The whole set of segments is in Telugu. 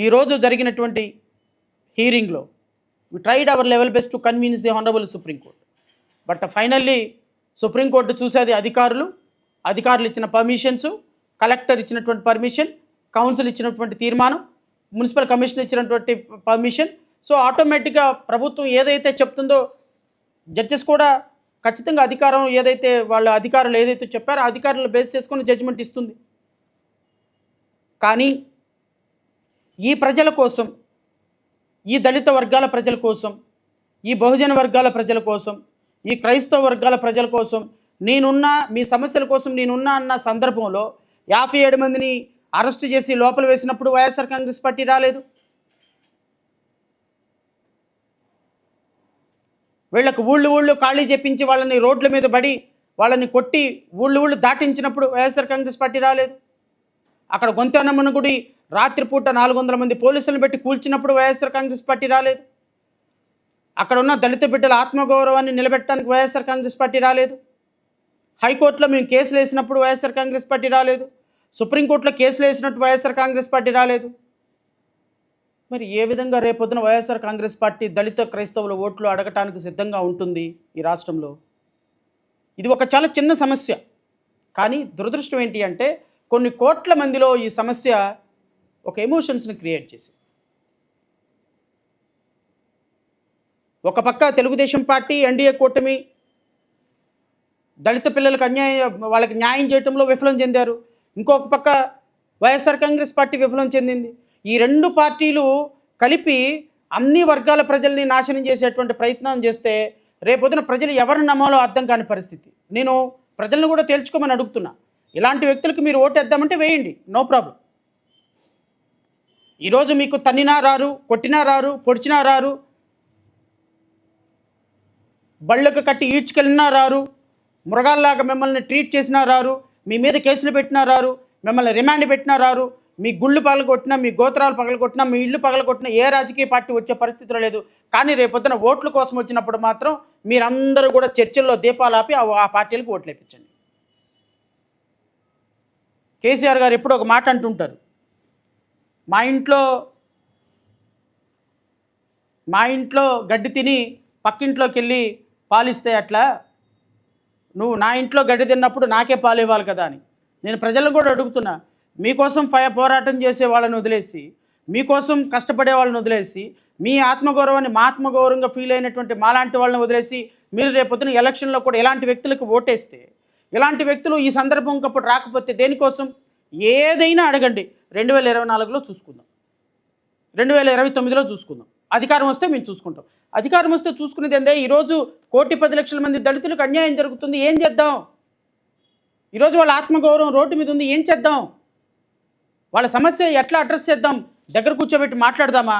ఈరోజు జరిగినటువంటి హీరింగ్లో we tried our level best to convince the honourable supreme court. But finally supreme court చూసేది అధికారులు ఇచ్చిన పర్మిషన్స్, కలెక్టర్ ఇచ్చినటువంటి పర్మిషన్, కౌన్సిల్ ఇచ్చినటువంటి తీర్మానం, మున్సిపల్ కమిషన్ ఇచ్చినటువంటి పర్మిషన్. సో ఆటోమేటిక్గా ప్రభుత్వం ఏదైతే చెప్తుందో జడ్జెస్ కూడా ఖచ్చితంగా వాళ్ళ అధికారులు ఏదైతే చెప్పారో ఆ అధికారులను బేస్ చేసుకొని జడ్జిమెంట్ ఇస్తుంది. కానీ ఈ ప్రజల కోసం, ఈ దళిత వర్గాల ప్రజల కోసం, ఈ బహుజన వర్గాల ప్రజల కోసం, ఈ క్రైస్తవ వర్గాల ప్రజల కోసం నేనున్నా, మీ సమస్యల కోసం నేనున్నా అన్న సందర్భంలో 57 మందిని అరెస్ట్ చేసి లోపల వేసినప్పుడు వైఎస్ఆర్ కాంగ్రెస్ పార్టీ రాలేదు. వీళ్ళకు ఊళ్ళు ఖాళీ చెప్పించి వాళ్ళని రోడ్ల మీద పడి వాళ్ళని కొట్టి ఊళ్ళు దాటించినప్పుడు వైఎస్ఆర్ కాంగ్రెస్ పార్టీ రాలేదు. అక్కడ గొంతెనమ్మన గుడి రాత్రిపూట 400 మంది పోలీసులను పెట్టి కూల్చినప్పుడు వైఎస్ఆర్ కాంగ్రెస్ పార్టీ రాలేదు. అక్కడ ఉన్న దళిత బిడ్డల ఆత్మగౌరవాన్ని నిలబెట్టడానికి వైఎస్ఆర్ కాంగ్రెస్ పార్టీ రాలేదు. హైకోర్టులో మేము కేసులు వేసినప్పుడు వైఎస్ఆర్ కాంగ్రెస్ పార్టీ రాలేదు. సుప్రీంకోర్టులో కేసులు వేసినట్టు వైఎస్ఆర్ కాంగ్రెస్ పార్టీ రాలేదు. మరి ఏ విధంగా రేపొద్దున వైఎస్ఆర్ కాంగ్రెస్ పార్టీ దళిత క్రైస్తవుల ఓట్లు అడగటానికి సిద్ధంగా ఉంటుంది ఈ రాష్ట్రంలో? ఇది ఒక చాలా చిన్న సమస్య. కానీ దురదృష్టం ఏంటి అంటే కొన్ని కోట్ల మందిలో ఈ సమస్య ఒక ఎమోషన్స్ని క్రియేట్ చేసి, ఒక పక్క తెలుగుదేశం పార్టీ ఎన్డీఏ కూటమి దళిత పిల్లలకు వాళ్ళకి న్యాయం చేయడంలో విఫలం చెందారు. ఇంకొక పక్క వైఎస్ఆర్ కాంగ్రెస్ పార్టీ విఫలం చెందింది. ఈ రెండు పార్టీలు కలిపి అన్ని వర్గాల ప్రజల్ని నాశనం చేసేటువంటి ప్రయత్నం చేస్తే రేపొద్దున ప్రజలు ఎవరిని నమ్మాలో అర్థం కాని పరిస్థితి. నేను ప్రజలను కూడా తేల్చుకోమని అడుగుతున్నా. ఇలాంటి వ్యక్తులకు మీరు ఓటేద్దామంటే వేయండి, నో ప్రాబ్లం. ఈరోజు మీకు తన్నినా రారు, కొట్టినా రారు, పొడిచినా రారు, బళ్ళకు కట్టి ఈడ్చుకెళ్ళినా రారు, మృగాల్లాగా మిమ్మల్ని ట్రీట్ చేసినా రారు, మీ మీద కేసులు పెట్టినా రారు, మిమ్మల్ని రిమాండ్ పెట్టినా రారు, మీ గుళ్ళు పగలగొట్టినా, మీ గోత్రాలు పగలగొట్టినా, మీ ఇళ్ళు పగలగొట్టినా ఏ రాజకీయ పార్టీ వచ్చే పరిస్థితిలో లేదు. కానీ రేపొద్దున ఓట్ల కోసం వచ్చినప్పుడు మాత్రం మీరందరూ కూడా చర్చల్లో దీపాలు ఆపి ఆ పార్టీలకు ఓట్లు వేయించండి. కేసీఆర్ గారు ఎప్పుడు ఒక మాట అంటుంటారు, మా ఇంట్లో గడ్డి తిని పక్కింట్లోకి వెళ్ళి పాలిస్తే అట్లా నువ్వు నా ఇంట్లో గడ్డి తిన్నప్పుడు నాకే పాలు ఇవ్వాలి కదా అని. నేను ప్రజలను కూడా అడుగుతున్నా, మీకోసం పోరాటం చేసే వాళ్ళని వదిలేసి, మీకోసం కష్టపడే వాళ్ళని వదిలేసి, మీ ఆత్మగౌరవాన్ని మా ఆత్మగౌరవంగా ఫీల్ అయినటువంటి మాలాంటి వాళ్ళని వదిలేసి మీరు రేపొద్దున ఎలక్షన్లో కూడా ఇలాంటి వ్యక్తులకు ఓటేస్తే, ఇలాంటి వ్యక్తులు ఈ సందర్భం ఇంకప్పుడు రాకపోతే దేనికోసం? ఏదైనా అడగండి, 2024లో చూసుకుందాం, 2029లో చూసుకుందాం. అధికారం వస్తే మేము చూసుకుంటాం. అధికారం వస్తే చూసుకునేది ఏందే? ఈరోజు 1,10,00,000 మంది దళితులకు అన్యాయం జరుగుతుంది, ఏం చేద్దాం? ఈరోజు వాళ్ళ ఆత్మగౌరవం రోడ్డు మీద ఉంది, ఏం చేద్దాం? వాళ్ళ సమస్య ఎట్లా అడ్రస్ చేద్దాం? దగ్గర కూర్చోబెట్టి మాట్లాడదామా?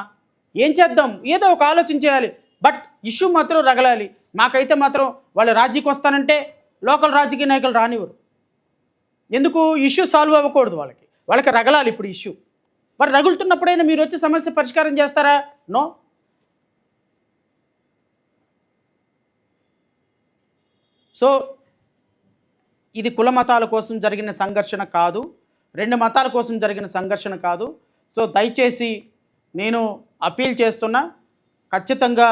ఏం చేద్దాం? ఏదో ఒక ఆలోచన చేయాలి. బట్ ఇష్యూ మాత్రం రగలాలి. మాకైతే మాత్రం వాళ్ళు రాజీకి వస్తానంటే లోకల్ రాజకీయ నాయకులు రానివ్వరు. ఎందుకు? ఇష్యూ సాల్వ్ అవ్వకూడదు, వాళ్ళకి రగలాలి ఇప్పుడు ఇష్యూ. మరి రగులుతున్నప్పుడైనా మీరు వచ్చి సమస్య పరిష్కారం చేస్తారా? నో. సో ఇది కుల మతాల కోసం జరిగిన సంఘర్షణ కాదు, 2 మతాల కోసం జరిగిన సంఘర్షణ కాదు. సో దయచేసి నేను అపీల్ చేస్తున్నా, ఖచ్చితంగా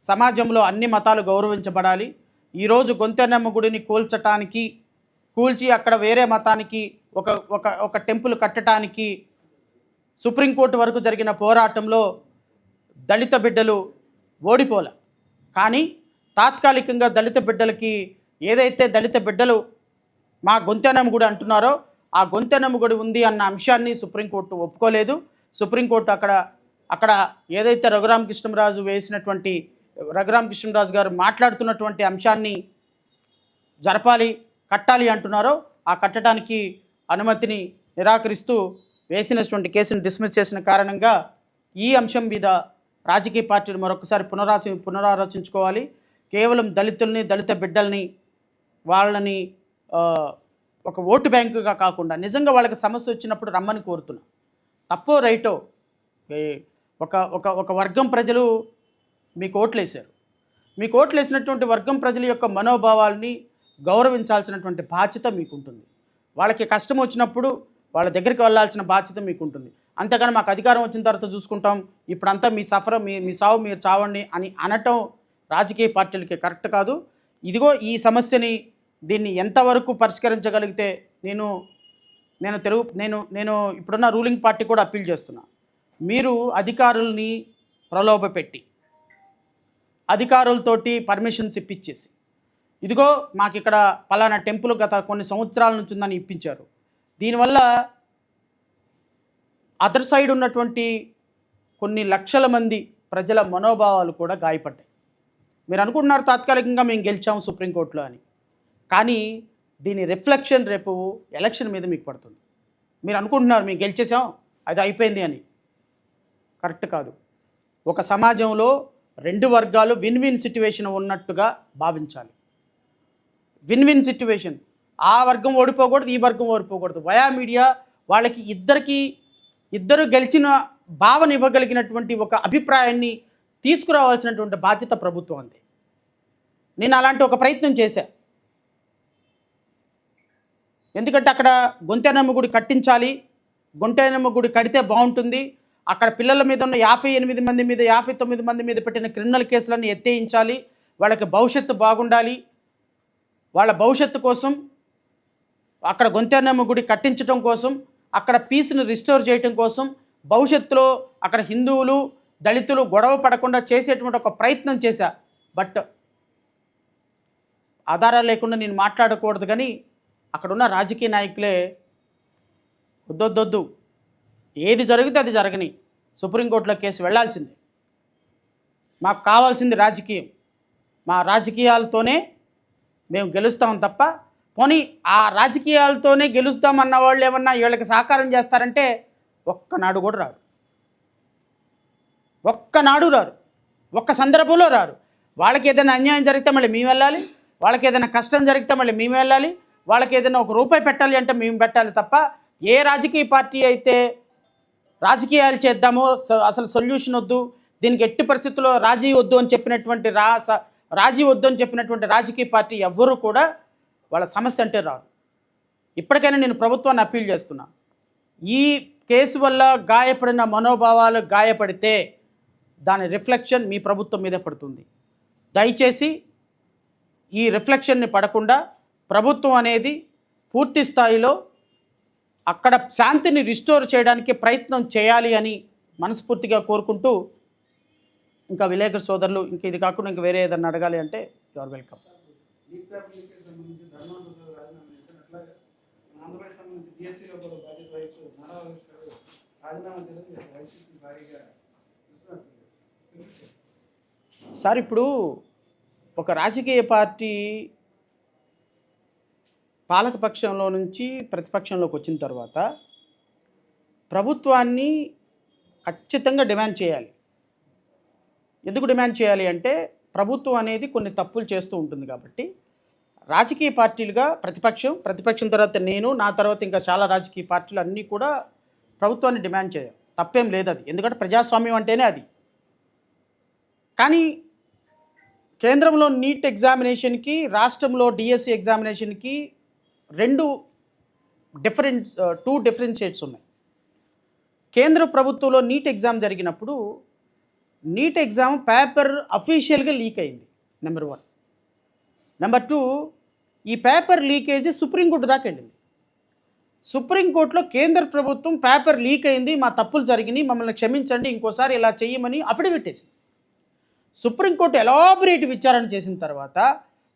సమాజంలో అన్ని మతాలు గౌరవించబడాలి. ఈరోజు గొంతెనమ్మ గుడిని కూల్చి అక్కడ వేరే మతానికి ఒక టెంపుల్ కట్టడానికి సుప్రీంకోర్టు వరకు జరిగిన పోరాటంలో దళిత బిడ్డలు ఓడిపోలే. కానీ తాత్కాలికంగా దళిత బిడ్డలకి ఏదైతే దళిత బిడ్డలు మా గొంతెనమ్మ గుడి అంటున్నారో ఆ గొంతెనమ్మ గుడి ఉంది అన్న అంశాన్ని సుప్రీంకోర్టు ఒప్పుకోలేదు. సుప్రీంకోర్టు అక్కడ ఏదైతే రఘురామకృష్ణరాజు గారు మాట్లాడుతున్నటువంటి అంశాన్ని కట్టాలి అంటున్నారో ఆ కట్టడానికి అనుమతిని నిరాకరిస్తూ వేసినటువంటి కేసును డిస్మిస్ చేసిన కారణంగా ఈ అంశం మీద రాజకీయ పార్టీలు మరొకసారి పునరాలోచించుకోవాలి. కేవలం దళితుల్ని, దళిత బిడ్డల్ని, వాళ్ళని ఒక ఓటు బ్యాంకుగా కాకుండా నిజంగా వాళ్ళకి సమస్య వచ్చినప్పుడు రమ్మని కోరుతున్నా. తప్పో రైటో ఒక వర్గం ప్రజలు మీకు ఓట్లేశారు. మీకు ఓట్లేసినటువంటి వర్గం ప్రజల యొక్క మనోభావాల్ని గౌరవించాల్సినటువంటి బాధ్యత మీకుంటుంది. వాళ్ళకి కష్టం వచ్చినప్పుడు వాళ్ళ దగ్గరికి వెళ్ళాల్సిన బాధ్యత మీకుంటుంది. అంతేగాని మాకు అధికారం వచ్చిన తర్వాత చూసుకుంటాం, ఇప్పుడంతా మీ సఫర్ మీ సావు మీరు చావండి అని అనటం రాజకీయ పార్టీలకి కరెక్ట్ కాదు. ఇదిగో ఈ సమస్యని దీన్ని ఎంతవరకు పరిష్కరించగలిగితే నేను నేను ఇప్పుడున్న రూలింగ్ పార్టీ కూడా అప్పీల్ చేస్తున్నా. మీరు అధికారుల్ని ప్రలోభపెట్టి అధికారులతోటి పర్మిషన్స్ ఇప్పించేసి, ఇదిగో మాకు ఇక్కడ పలానా టెంపుల్ గత కొన్ని సంవత్సరాల నుంచి ఉందని ఇప్పించారు, దీనివల్ల అదర్ సైడ్ ఉన్నటువంటి కొన్ని లక్షల మంది ప్రజల మనోభావాలు కూడా గాయపడ్డాయి. మీరు అనుకుంటున్నారు తాత్కాలికంగా మేము గెలిచాము సుప్రీంకోర్టులో అని, కానీ దీని రిఫ్లెక్షన్ రేపు ఎలక్షన్ మీద మీకు పడుతుంది. మీరు అనుకుంటున్నారు మేము గెలిచేసాం అది అయిపోయింది అని, కరెక్ట్ కాదు. ఒక సమాజంలో రెండు వర్గాలు విన్ విన్ సిట్యువేషన్ ఉన్నట్టుగా భావించాలి. విన్ విన్ సిట్యువేషన్, ఆ వర్గం ఓడిపోకూడదు, ఈ వర్గం ఓడిపోకూడదు. వయా మీడియా వాళ్ళకి ఇద్దరు గెలిచిన భావన ఇవ్వగలిగినటువంటి ఒక అభిప్రాయాన్ని తీసుకురావాల్సినటువంటి బాధ్యత ప్రభుత్వం అంతే. నేను అలాంటి ఒక ప్రయత్నం చేశాను. ఎందుకంటే అక్కడ గొంతెనమ్మ గుడి కట్టించాలి, గొంతెనమ్మ గుడి కడితే బాగుంటుంది, అక్కడ పిల్లల మీద ఉన్న 58 మంది మీద 59 మంది మీద పెట్టిన క్రిమినల్ కేసులన్నీ ఎత్తేయించాలి, వాళ్ళకి భవిష్యత్తు బాగుండాలి, వాళ్ళ భవిష్యత్తు కోసం అక్కడ గొంతెనమ్మ గుడి కట్టించడం కోసం, అక్కడ పీస్ని రిస్టోర్ చేయడం కోసం, భవిష్యత్తులో అక్కడ హిందువులు దళితులు గొడవ పడకుండా చేసేటువంటి ఒక ప్రయత్నం చేశా. బట్ ఆధారాలు లేకుండా నేను మాట్లాడకూడదు, కానీ అక్కడున్న రాజకీయ నాయకులే వద్దొద్దొద్దు, ఏది జరిగితే అది జరగని, సుప్రీంకోర్టులో కేసు వెళ్లాల్సిందే, మాకు కావాల్సింది రాజకీయం, మా రాజకీయాలతోనే మేము గెలుస్తాం తప్ప, పోనీ ఆ రాజకీయాలతోనే గెలుస్తామన్న వాళ్ళు ఏమన్నా వీళ్ళకి సహకారం చేస్తారంటే ఒక్కనాడు కూడా రారు, ఒక్కనాడు రారు, ఒక్క సందర్భంలో రారు. వాళ్ళకి ఏదైనా అన్యాయం జరిగితే మళ్ళీ మేము వెళ్ళాలి, వాళ్ళకి ఏదైనా కష్టం జరిగితే మళ్ళీ మేము వెళ్ళాలి, వాళ్ళకి ఏదైనా ఒక రూపాయి పెట్టాలి అంటే మేము పెట్టాలి తప్ప, ఏ రాజకీయ పార్టీ అయితే రాజకీయాలు చేద్దామో అసలు సొల్యూషన్ వద్దు, దీనికి ఎట్టి పరిస్థితుల్లో రాజీ వద్దు అని చెప్పినటువంటి రాజకీయ పార్టీ ఎవ్వరూ కూడా వాళ్ళ సమస్య అంటే రారు. ఇప్పటికైనా నేను ప్రభుత్వాన్ని అప్పీల్ చేస్తున్నా, ఈ కేసు వల్ల గాయపడిన మనోభావాలు గాయపడితే దాని రిఫ్లెక్షన్ మీ ప్రభుత్వం మీదే పడుతుంది. దయచేసి ఈ రిఫ్లెక్షన్ని పడకుండా ప్రభుత్వం అనేది పూర్తి స్థాయిలో అక్కడ శాంతిని రిస్టోర్ చేయడానికి ప్రయత్నం చేయాలి అని మనస్ఫూర్తిగా కోరుకుంటూ, ఇంకా విలేకరు సోదరులు ఇంకా ఇది కాకుండా ఇంకా వేరే ఏదైనా అడగాలి అంటే యు ఆర్ వెల్కమ్. సార్, ఇప్పుడు ఒక రాజకీయ పార్టీ పాలకపక్షంలో నుంచి ప్రతిపక్షంలోకి వచ్చిన తర్వాత ప్రభుత్వాన్ని ఖచ్చితంగా డిమాండ్ చేయాలి. ఎందుకు డిమాండ్ చేయాలి అంటే, ప్రభుత్వం అనేది కొన్ని తప్పులు చేస్తూ ఉంటుంది కాబట్టి రాజకీయ పార్టీలుగా ప్రతిపక్షం తర్వాత నేను, నా తర్వాత ఇంకా చాలా రాజకీయ పార్టీలు అన్నీ కూడా ప్రభుత్వాన్ని డిమాండ్ చేయాలి, తప్పేం లేదు అది, ఎందుకంటే ప్రజాస్వామ్యం అంటేనే అది. కానీ కేంద్రంలో నీట్ ఎగ్జామినేషన్కి, రాష్ట్రంలో డిఎస్సి ఎగ్జామినేషన్కి టూ డిఫరెన్షియేట్స్ ఉన్నాయి. కేంద్ర ప్రభుత్వంలో నీట్ ఎగ్జామ్ జరిగినప్పుడు నీట్ ఎగ్జామ్ పేపర్ అఫీషియల్గా లీక్ అయింది, నెంబర్ 1. నెంబర్ 2, ఈ పేపర్ లీకేజీ సుప్రీంకోర్టు దాకా వెళ్ళింది. సుప్రీంకోర్టులో కేంద్ర ప్రభుత్వం పేపర్ లీక్ అయింది, మా తప్పులు జరిగినాయి, మమ్మల్ని క్షమించండి, ఇంకోసారి ఇలా చేయమని అఫిడవిట్ వేసింది. సుప్రీంకోర్టు ఎలాబొరేట్ విచారణ చేసిన తర్వాత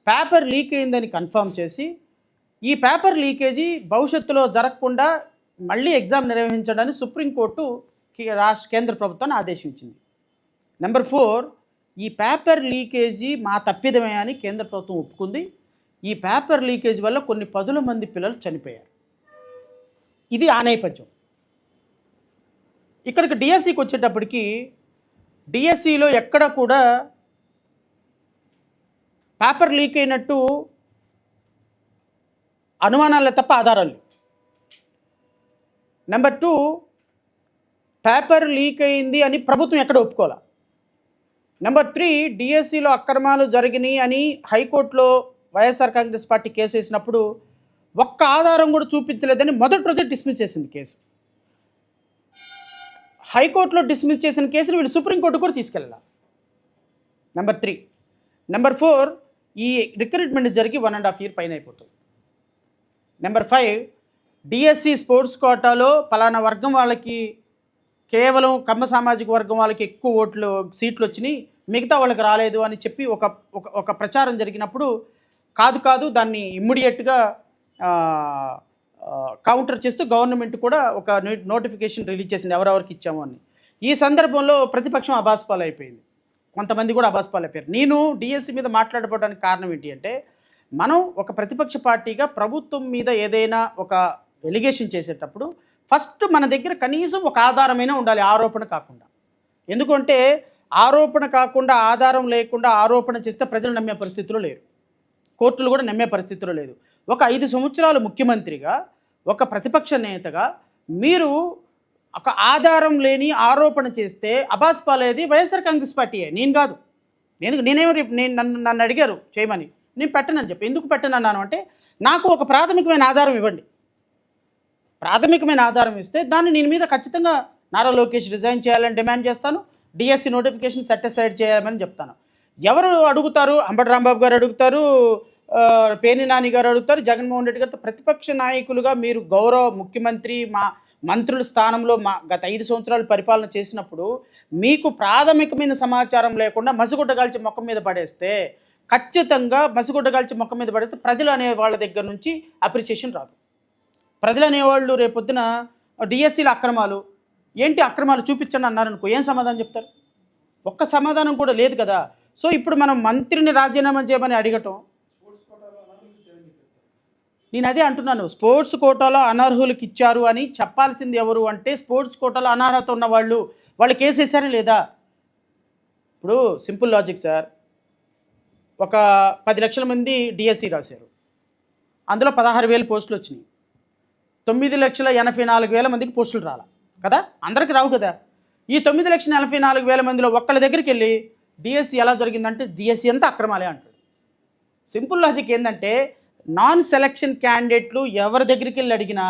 పేపర్ లీక్ అయిందని కన్ఫర్మ్ చేసి, ఈ పేపర్ లీకేజీ భవిష్యత్తులో జరగకుండా మళ్ళీ ఎగ్జామ్ నిర్వహించడానికి సుప్రీంకోర్టు కేంద్ర ప్రభుత్వాన్ని ఆదేశించింది. నెంబర్ 4, ఈ పేపర్ లీకేజీ మా తప్పిదమే అని కేంద్ర ప్రభుత్వం ఒప్పుకుంది. ఈ పేపర్ లీకేజ్ వల్ల కొన్ని 10 మంది పిల్లలు చనిపోయారు. ఇది ఆ నేపథ్యం. ఇక్కడికి డిఎస్సికి వచ్చేటప్పటికి డిఎస్సిలో ఎక్కడ కూడా పేపర్ లీక్ అయినట్టు అనుమానాలే తప్ప ఆధారాలు. నెంబర్ 2, పేపర్ లీక్ అయింది అని ప్రభుత్వం ఎక్కడ ఒప్పుకోవాలి. నెంబర్ 3, డిఎస్సిలో అక్రమాలు జరిగినాయి అని హైకోర్టులో వైఎస్ఆర్ కాంగ్రెస్ పార్టీ కేసు వేసినప్పుడు ఒక్క ఆధారం కూడా చూపించలేదని మొదటి రోజే డిస్మిస్ చేసింది కేసు. హైకోర్టులో డిస్మిస్ చేసిన కేసులు వీళ్ళు సుప్రీంకోర్టు కూడా తీసుకెళ్ళాలి. నెంబర్ 3. నెంబర్ 4, ఈ రిక్రూట్మెంట్ జరిగి 1.5 year పైన అయిపోతుంది. నెంబర్ 5, డిఎస్సి స్పోర్ట్స్ కోటాలో పలానా వర్గం వాళ్ళకి కేవలం కమ్మ సామాజిక వర్గం వాళ్ళకి ఎక్కువ సీట్లు వచ్చినాయి, మిగతా వాళ్ళకి రాలేదు అని చెప్పి ఒక ప్రచారం జరిగినప్పుడు కాదు దాన్ని ఇమ్మీడియట్గా కౌంటర్ చేస్తూ గవర్నమెంట్ కూడా ఒక నోటిఫికేషన్ రిలీజ్ చేసింది ఎవరెవరికి ఇచ్చాము అని. ఈ సందర్భంలో ప్రతిపక్షం అబాస్పాలు అయిపోయింది, కొంతమంది కూడా అబాస్పాలు అయిపోయారు. నేను డిఎస్సి మీద మాట్లాడడానికి కారణం ఏంటి అంటే, మనం ఒక ప్రతిపక్ష పార్టీగా ప్రభుత్వం మీద ఏదైనా ఒక ఎలిగేషన్ చేసేటప్పుడు ఫస్ట్ మన దగ్గర కనీసం ఒక ఆధారమైన ఉండాలి, ఆరోపణ కాకుండా. ఎందుకంటే ఆరోపణ కాకుండా ఆధారం లేకుండా ఆరోపణ చేస్తే ప్రజలు నమ్మే పరిస్థితిలో లేరు, కోర్టులు కూడా నమ్మే పరిస్థితిలో లేదు. ఒక 5 సంవత్సరాలు ముఖ్యమంత్రిగా, ఒక ప్రతిపక్ష నేతగా మీరు ఒక ఆధారం లేని ఆరోపణ చేస్తే అబాస్పాలేది వైఎస్ఆర్ కాంగ్రెస్ పార్టీయే, నేను కాదు. నన్ను అడిగారు చేయమని, నేను పెట్టనని చెప్పి. ఎందుకు పెట్టనన్నాను అంటే, నాకు ఒక ప్రాథమికమైన ఆధారం ఇవ్వండి. ప్రాథమికమైన ఆధారం ఇస్తే దాన్ని నేను మీద ఖచ్చితంగా నారా లోకేష్ రిజైన్ చేయాలని డిమాండ్ చేస్తాను, డిఎస్సి నోటిఫికేషన్ సెటిస్ఫైడ్ చేయాలని చెప్తాను. ఎవరు అడుగుతారు? అంబటి రాంబాబు గారు అడుగుతారు, పేర్ని నాని గారు అడుగుతారు, జగన్మోహన్ రెడ్డి గారితో. ప్రతిపక్ష నాయకులుగా మీరు గౌరవ ముఖ్యమంత్రి మా మంత్రుల స్థానంలో గత 5 సంవత్సరాలు పరిపాలన చేసినప్పుడు మీకు ప్రాథమికమైన సమాచారం లేకుండా మసిగుడ్డగాల్చి మొక్క మీద పడేస్తే, ఖచ్చితంగా మసిగుడ్డగాల్చి మొక్క మీద పడేస్తే ప్రజలు అనే వాళ్ళ దగ్గర నుంచి అప్రిసియేషన్ రాదు. ప్రజలు అనేవాళ్ళు రేపొద్దున డిఎస్సీల అక్రమాలు చూపించండి అన్నారనుకో, ఏం సమాధానం చెప్తారు? ఒక్క సమాధానం కూడా లేదు కదా. సో ఇప్పుడు మనం మంత్రిని రాజీనామా చేయమని అడగటం, నేను అదే అంటున్నాను, స్పోర్ట్స్ కోటాలో అనర్హులకు ఇచ్చారు అని చెప్పాల్సింది ఎవరు అంటే, స్పోర్ట్స్ కోటాలో అనర్హత ఉన్న వాళ్ళు కేసు వేసారా లేదా? ఇప్పుడు సింపుల్ లాజిక్ సార్, ఒక 10 లక్షల మంది డిఎస్సి రాశారు, అందులో 16,000 పోస్టులు వచ్చినాయి, 9,84,000 మందికి పోస్టులు రాలా కదా, అందరికి రావు కదా. ఈ 9,84,000 మందిలో ఒక్కళ్ళ దగ్గరికి వెళ్ళి డిఎస్సి ఎలా జరిగిందంటే డిఎస్సి అంతా అక్రమాలే అంటాడు. సింపుల్ లాజిక్ ఏంటంటే, నాన్ సెలక్షన్ క్యాండిడేట్లు ఎవరి దగ్గరికి వెళ్ళి అడిగినా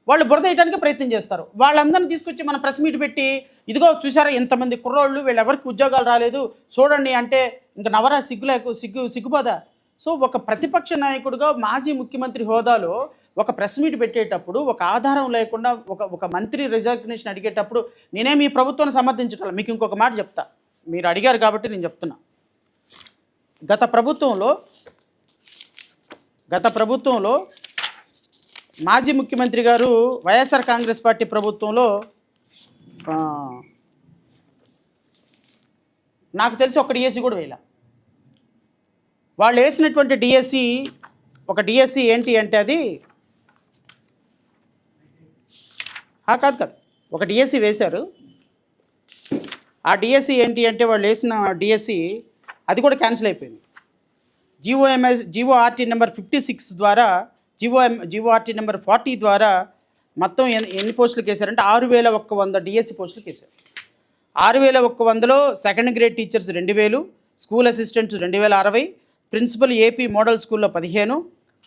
వాళ్ళు బురద వేయడానికి ప్రయత్నం చేస్తారు. వాళ్ళందరినీ తీసుకొచ్చి మన ప్రెస్ మీట్ పెట్టి, ఇదిగో చూసారా ఇంతమంది కుర్రోళ్ళు, వీళ్ళు ఎవరికి ఉద్యోగాలు రాలేదు చూడండి అంటే ఇంకా నవరా సిగ్గుపోదా? సో ఒక ప్రతిపక్ష నాయకుడిగా మాజీ ముఖ్యమంత్రి హోదాలో ఒక ప్రెస్ మీట్ పెట్టేటప్పుడు ఒక ఆధారం లేకుండా ఒక మంత్రి రిజగ్నేషన్ అడిగేటప్పుడు నేనేమి ఈ ప్రభుత్వాన్ని సమర్థించటం. మీకు ఇంకొక మాట చెప్తా, మీరు అడిగారు కాబట్టి నేను చెప్తున్నా. గత ప్రభుత్వంలో మాజీ ముఖ్యమంత్రి గారు వైఎస్ఆర్ కాంగ్రెస్ పార్టీ ప్రభుత్వంలో నాకు తెలిసి ఒక డిఎస్సి కూడా వేయాల. వాళ్ళు వేసినటువంటి డిఎస్సి ఏంటి అంటే, అది కాదు ఒక డిఎస్సి వేశారు. ఆ డిఎస్సి ఏంటి అంటే, వాళ్ళు వేసిన డిఎస్సి అది కూడా క్యాన్సిల్ అయిపోయింది. జీఓఆర్టీ నెంబర్ 56 ద్వారా, జీఓఆర్టీ నెంబర్ 40 ద్వారా మొత్తం ఎన్ని పోస్టులకు వేశారంటే 6,100 డిఎస్సి పోస్టులకు వేశారు. 6,100లో second grade teachers 2,000, school assistants 2,060, principal AP model స్కూల్లో 15,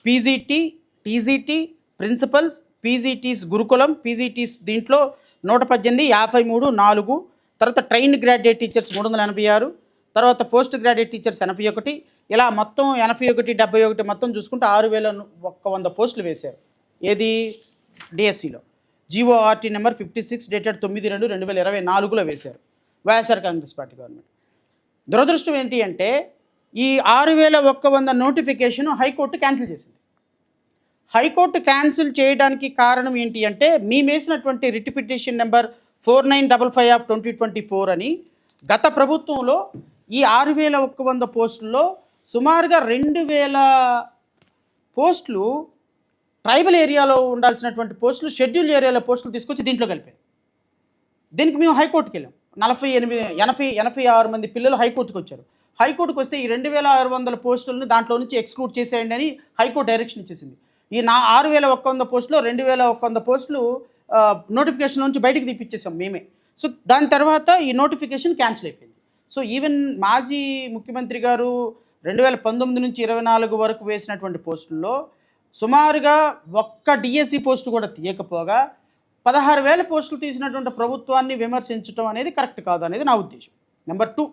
పీజీటీ, టీజీటీ, ప్రిన్సిపల్స్, పీజీటీస్ గురుకులం, పీజీటీస్ దీంట్లో 118, 53, 4, తర్వాత ట్రైన్డ్ గ్రాడ్యుయేట్ టీచర్స్ 386, తర్వాత పోస్ట్ గ్రాడ్యుయేట్ టీచర్స్ 81, ఇలా మొత్తం 81, 71 మొత్తం చూసుకుంటే 6,100 పోస్టులు వేశారు. ఏది? డిఎస్సిలో. జీఓఆర్టీ నెంబర్ 56 డేటెడ్ 9/2/2024లో వేశారు వైఎస్ఆర్ కాంగ్రెస్ పార్టీ గవర్నమెంట్. దురదృష్టం ఏంటి అంటే, ఈ 6,100 నోటిఫికేషన్ హైకోర్టు క్యాన్సిల్ చేసింది. హైకోర్టు క్యాన్సిల్ చేయడానికి కారణం ఏంటి అంటే, మేము వేసినటువంటి రిట్ పిటిషన్ నెంబర్ 4955/2024 అని గత ప్రభుత్వంలో ఈ 6,100 పోస్టుల్లో సుమారుగా 2,000 పోస్టులు ట్రైబల్ ఏరియాలో ఉండాల్సినటువంటి పోస్టులు షెడ్యూల్ ఏరియాలో పోస్టులు తీసుకొచ్చి దీంట్లో కలిపారు. దీనికి మేము హైకోర్టుకి వెళ్ళాం. 86 మంది పిల్లలు హైకోర్టుకు వచ్చారు. హైకోర్టుకు వస్తే ఈ 2,600 పోస్టులను దాంట్లో నుంచి ఎక్స్క్లూడ్ చేసేయండి అని హైకోర్టు డైరెక్షన్ ఇచ్చేసింది. ఈ 6,100 పోస్టులో 2,100 పోస్టులు నోటిఫికేషన్ నుంచి బయటకు తీపిచ్చేసాం మేమే. సో దాని తర్వాత ఈ నోటిఫికేషన్ క్యాన్సిల్ అయిపోయింది. సో ఈవెన్ మాజీ ముఖ్యమంత్రి గారు 2019 నుంచి 24 వరకు వేసినటువంటి పోస్టుల్లో సుమారుగా ఒక్క డిఎస్సి పోస్టు కూడా తీయకపోగా 16,000 పోస్టులు తీసినటువంటి ప్రభుత్వాన్ని విమర్శించడం అనేది కరెక్ట్ కాదు అనేది నా ఉద్దేశం. నెంబర్ 2,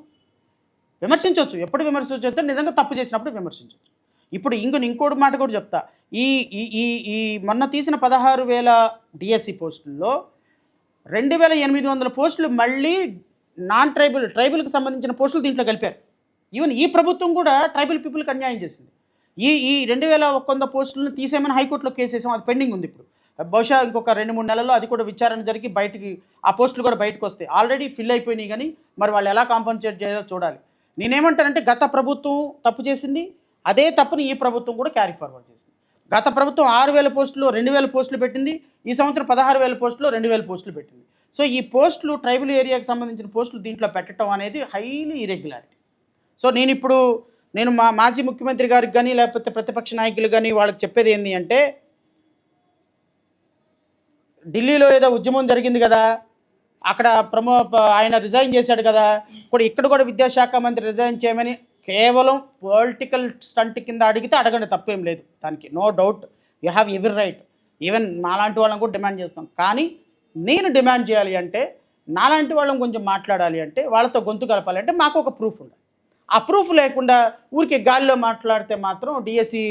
విమర్శించవచ్చు, ఎప్పుడు విమర్శించవచ్చు అంటే నిజంగా తప్పు చేసినప్పుడు విమర్శించవచ్చు. ఇప్పుడు ఇంకోటి మాట కూడా చెప్తా. ఈ ఈ ఈ ఈ మొన్న తీసిన 16,000 డిఎస్సి పోస్టుల్లో 2,800 పోస్టులు మళ్ళీ నాన్ ట్రైబల్కి సంబంధించిన పోస్టులు దీంట్లో కలిపారు. ఈవెన్ ఈ ప్రభుత్వం కూడా ట్రైబల్ పీపుల్కి అన్యాయం చేసింది. ఈ 2,100 పోస్టులను తీసేయమని హైకోర్టులో కేసు వేసాం, అది పెండింగ్ ఉంది. ఇప్పుడు బహుశా ఇంకొక 2-3 నెలల్లో అది కూడా విచారణ జరిగి బయటికి ఆ పోస్టులు కూడా బయటకు వస్తాయి. ఆల్రెడీ ఫిల్ అయిపోయినాయి, కానీ మరి వాళ్ళు ఎలా కాంపన్సేట్ చేయాలో చూడాలి. నేనేమంటానంటే గత ప్రభుత్వం తప్పు చేసింది, అదే తప్పుని ఈ ప్రభుత్వం కూడా క్యారీ ఫార్వర్డ్ చేసింది. గత ప్రభుత్వం 6,000 పోస్టులు 2,000 పోస్టులు పెట్టింది, ఈ సంవత్సరం 16,000 పోస్టులు 2,000 పోస్టులు పెట్టింది. సో ఈ పోస్టులు ట్రైబల్ ఏరియాకి సంబంధించిన పోస్టులు దీంట్లో పెట్టడం అనేది హైలీ ఇరెగ్యులారిటీ. సో నేను మాజీ ముఖ్యమంత్రి గారికి కానీ లేకపోతే ప్రతిపక్ష నాయకులు కానీ వాళ్ళకి చెప్పేది ఏంటి అంటే, ఢిల్లీలో ఏదో ఉద్యమం జరిగింది కదా, అక్కడ ఆయన రిజైన్ చేశాడు కదా, ఇక్కడ కూడా విద్యాశాఖ మంత్రి రిజైన్ చేయమని కేవలం పొలిటికల్ స్టంట్ కింద అడిగితే అడగండి, తప్పేం లేదు, దానికి no doubt, you have every right. Even నాలాంటి వాళ్ళని కూడా డిమాండ్ చేస్తాం. కానీ నేను డిమాండ్ చేయాలి అంటే, నాలాంటి వాళ్ళని కొంచెం మాట్లాడాలి అంటే, వాళ్ళతో గొంతు కలపాలి అంటే మాకు ఒక ప్రూఫ్ ఉండాలి. ఆ ప్రూఫ్ లేకుండా ఊరికే గాలిలో మాట్లాడితే మాత్రం డిఎస్సి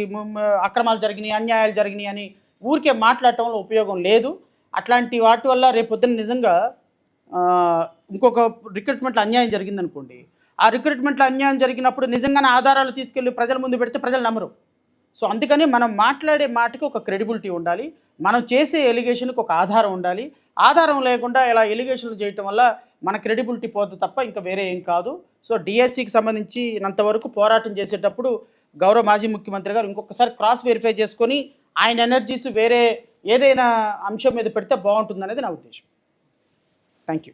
అక్రమాలు జరిగినాయి, అన్యాయాలు జరిగినాయి అని ఊరికే మాట్లాడటంలో ఉపయోగం లేదు. అట్లాంటి వాటి వల్ల రేపొద్దున నిజంగా ఇంకొక రిక్రూట్మెంట్లో అన్యాయం జరిగిందనుకోండి, ఆ రిక్రూట్మెంట్లో అన్యాయం జరిగినప్పుడు నిజంగానే ఆధారాలు తీసుకెళ్ళి ప్రజల ముందు పెడితే ప్రజలు నమ్మరు. సో అందుకని మనం మాట్లాడే మాటకి ఒక క్రెడిబిలిటీ ఉండాలి, మనం చేసే ఎలిగేషన్కి ఒక ఆధారం ఉండాలి. ఆధారం లేకుండా ఇలా ఎలిగేషన్లు చేయటం వల్ల మన క్రెడిబిలిటీ పోతుంది తప్ప ఇంకా వేరే ఏం కాదు. సో డిఎస్సికి సంబంధించినంతవరకు పోరాటం చేసేటప్పుడు గౌరవ మాజీ ముఖ్యమంత్రి గారు ఇంకొకసారి క్రాస్ వెరిఫై చేసుకొని ఆయన ఎనర్జీస్ వేరే ఏదైనా అంశం మీద పెడితే బాగుంటుందనేది నా ఉద్దేశం. Thank you.